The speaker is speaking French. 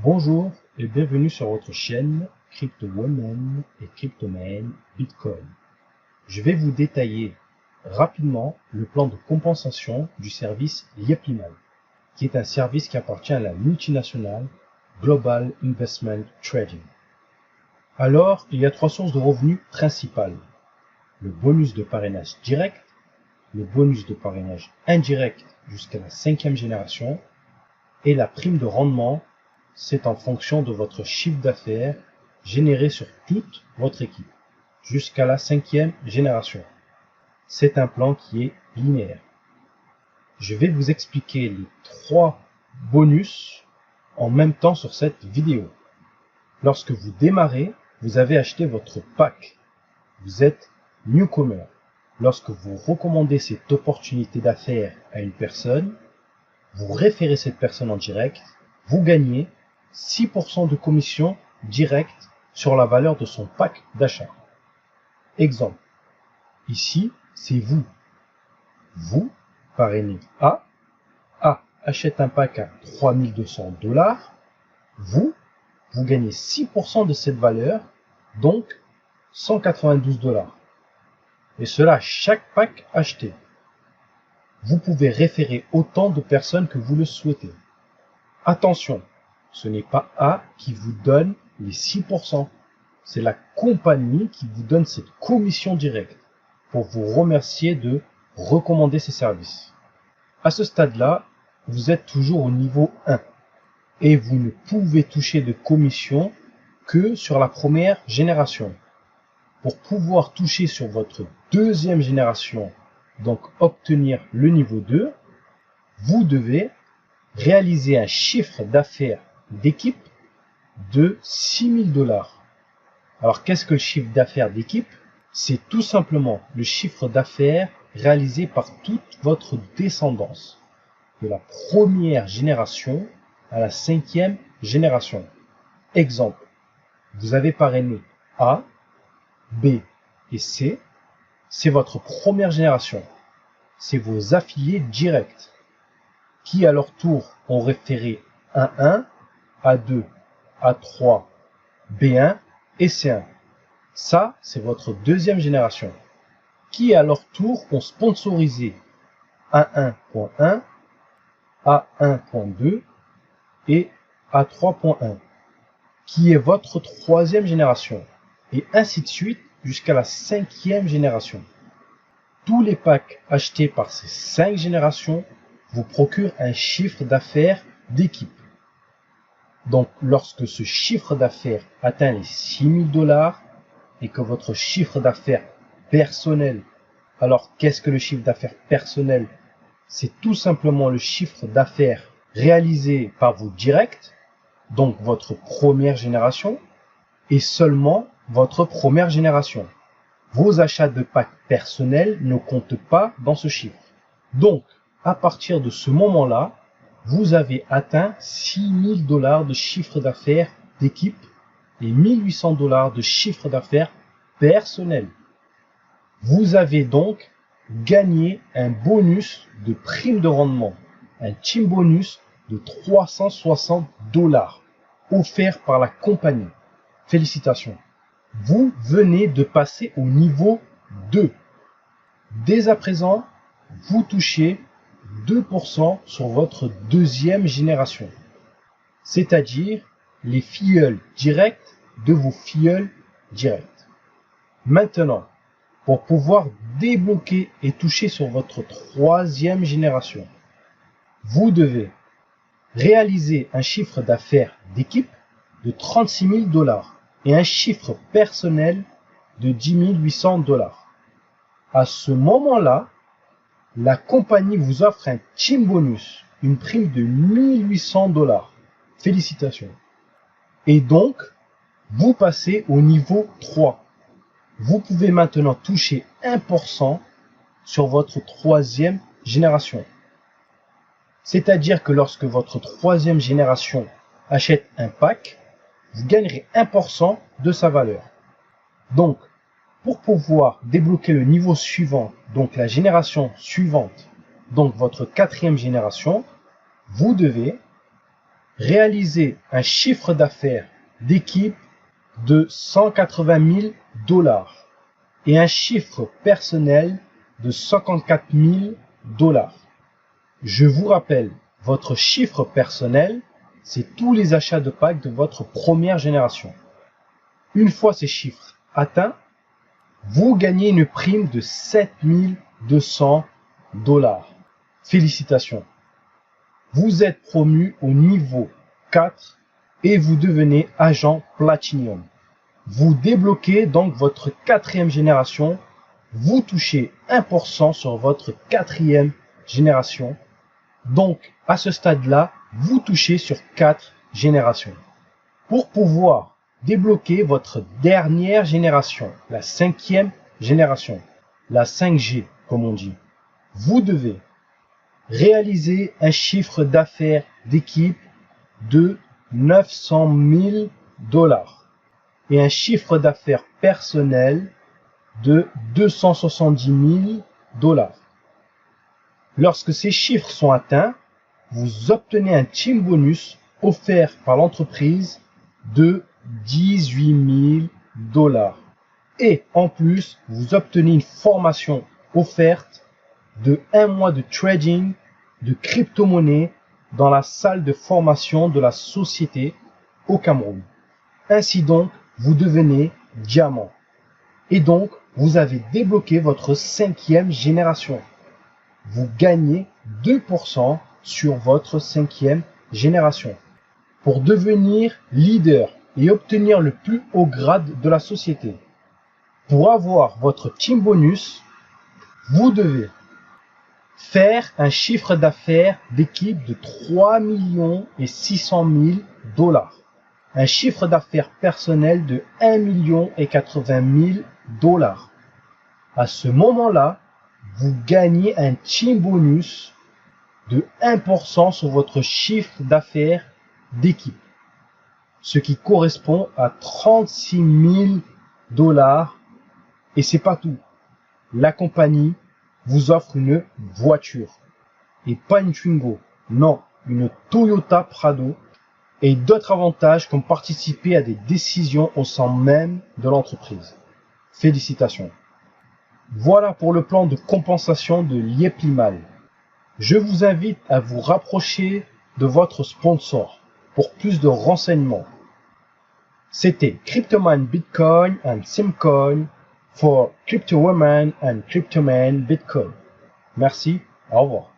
Bonjour et bienvenue sur votre chaîne Crypto-Woman et Crypto-Man Bitcoin. Je vais vous détailler rapidement le plan de compensation du service Yepliman, qui est un service qui appartient à la multinationale Global Investment Trading. Alors, il y a trois sources de revenus principales. Le bonus de parrainage direct, le bonus de parrainage indirect jusqu'à la 5e génération et la prime de rendement. C'est en fonction de votre chiffre d'affaires généré sur toute votre équipe, jusqu'à la 5e génération. C'est un plan qui est linéaire. Je vais vous expliquer les trois bonus en même temps sur cette vidéo. Lorsque vous démarrez, vous avez acheté votre pack. Vous êtes newcomer. Lorsque vous recommandez cette opportunité d'affaires à une personne, vous référez cette personne en direct, vous gagnez 6% de commission directe sur la valeur de son pack d'achat. Exemple. Ici, c'est vous. Vous parrainez A. A achète un pack à 3200 $. Vous gagnez 6% de cette valeur, donc 192 $. Et cela à chaque pack acheté. Vous pouvez référer autant de personnes que vous le souhaitez. Attention, ce n'est pas A qui vous donne les 6%. C'est la compagnie qui vous donne cette commission directe pour vous remercier de recommander ses services. À ce stade-là, vous êtes toujours au niveau 1 et vous ne pouvez toucher de commission que sur la première génération. Pour pouvoir toucher sur votre deuxième génération, donc obtenir le niveau 2, vous devez réaliser un chiffre d'affaires d'équipe de 6 000 $. Alors, qu'est-ce que le chiffre d'affaires d'équipe? C'est tout simplement le chiffre d'affaires réalisé par toute votre descendance, de la première génération à la 5e génération. Exemple, vous avez parrainé A, B et C, c'est votre première génération. C'est vos affiliés directs, qui à leur tour ont référé A1, A2, A3, B1 et C1. Ça, c'est votre deuxième génération, qui à leur tour ont sponsorisé A1.1, A1.2 et A3.1, qui est votre troisième génération, et ainsi de suite jusqu'à la 5e génération. Tous les packs achetés par ces 5 générations vous procurent un chiffre d'affaires d'équipe. Donc, lorsque ce chiffre d'affaires atteint les 6 000 $ et que votre chiffre d'affaires personnel, alors qu'est-ce que le chiffre d'affaires personnel? C'est tout simplement le chiffre d'affaires réalisé par vos directs, donc votre première génération, et seulement votre première génération. Vos achats de packs personnels ne comptent pas dans ce chiffre. Donc, à partir de ce moment-là, vous avez atteint 6 000 $ de chiffre d'affaires d'équipe et 1 800 $ de chiffre d'affaires personnel. Vous avez donc gagné un bonus de prime de rendement, un team bonus de 360 $ offert par la compagnie. Félicitations. Vous venez de passer au niveau 2. Dès à présent, vous touchez 2% sur votre deuxième génération, c'est-à-dire les filleuls directs de vos filleuls directs. Maintenant, pour pouvoir débloquer et toucher sur votre troisième génération, vous devez réaliser un chiffre d'affaires d'équipe de 36 000 $ et un chiffre personnel de 10 800 $. À ce moment-là, la compagnie vous offre un team bonus, une prime de 1 800 $. Félicitations. Et donc, vous passez au niveau 3. Vous pouvez maintenant toucher 1% sur votre troisième génération. C'est-à-dire que lorsque votre troisième génération achète un pack, vous gagnerez 1% de sa valeur. Donc, pour pouvoir débloquer le niveau suivant, donc la génération suivante, donc votre 4e génération, vous devez réaliser un chiffre d'affaires d'équipe de 180 000 $ et un chiffre personnel de 54 000 $. Je vous rappelle, votre chiffre personnel, c'est tous les achats de packs de votre première génération. Une fois ces chiffres atteints, vous gagnez une prime de 7 200 $. Félicitations! Vous êtes promu au niveau 4 et vous devenez agent Platinum. Vous débloquez donc votre 4e génération. Vous touchez 1% sur votre 4e génération. Donc, à ce stade-là, vous touchez sur 4 générations. Pour pouvoir débloquer votre dernière génération, la 5e génération, la 5G comme on dit, vous devez réaliser un chiffre d'affaires d'équipe de 900 000 $ et un chiffre d'affaires personnel de 270 000 $. Lorsque ces chiffres sont atteints, vous obtenez un team bonus offert par l'entreprise de 18 000 $. Et en plus, vous obtenez une formation offerte de 1 mois de trading de crypto-monnaie dans la salle de formation de la société au Cameroun. Ainsi donc, vous devenez diamant. Et donc, vous avez débloqué votre 5e génération. Vous gagnez 2% sur votre 5e génération. Pour devenir leader et obtenir le plus haut grade de la société, pour avoir votre team bonus, vous devez faire un chiffre d'affaires d'équipe de 3 600 000 $, un chiffre d'affaires personnel de 1 080 000 $. À ce moment-là, vous gagnez un team bonus de 1% sur votre chiffre d'affaires d'équipe, ce qui correspond à 36 000 $. Et c'est pas tout. La compagnie vous offre une voiture. Et pas une Twingo. Non, une Toyota Prado. Et d'autres avantages comme participer à des décisions au sein même de l'entreprise. Félicitations. Voilà pour le plan de compensation de Lieplimal. Je vous invite à vous rapprocher de votre sponsor pour plus de renseignements. C'était Cryptoman Bitcoin and Simcoin for Crypto Woman and Cryptoman Bitcoin. Merci, au revoir.